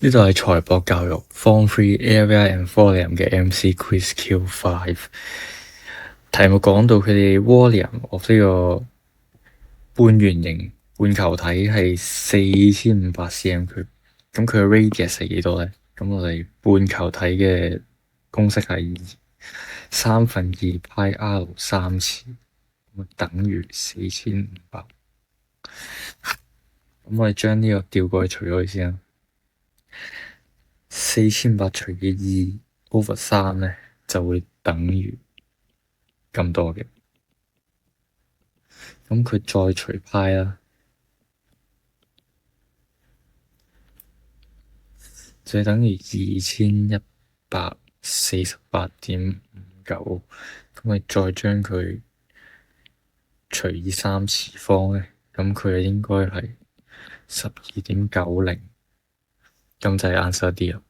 呢度係財博教育 Form 3 Area and Volume 嘅 MC Quiz Q5。題目講到佢哋 volume of 呢個半圓形半球體係4500 cm3，咁佢嘅 radius 係幾多咧？咁我哋半球體嘅公式係2/3 派 r 3次，咁等於4500。咁我哋將呢個調過去除咗佢先啦。4800除以2/3咧，就會等於咁多嘅。咁佢再除派啦，就等於2148.59。咁我再將佢除以3次方咧，咁佢應該係12.90。咁就係 answer D 啦。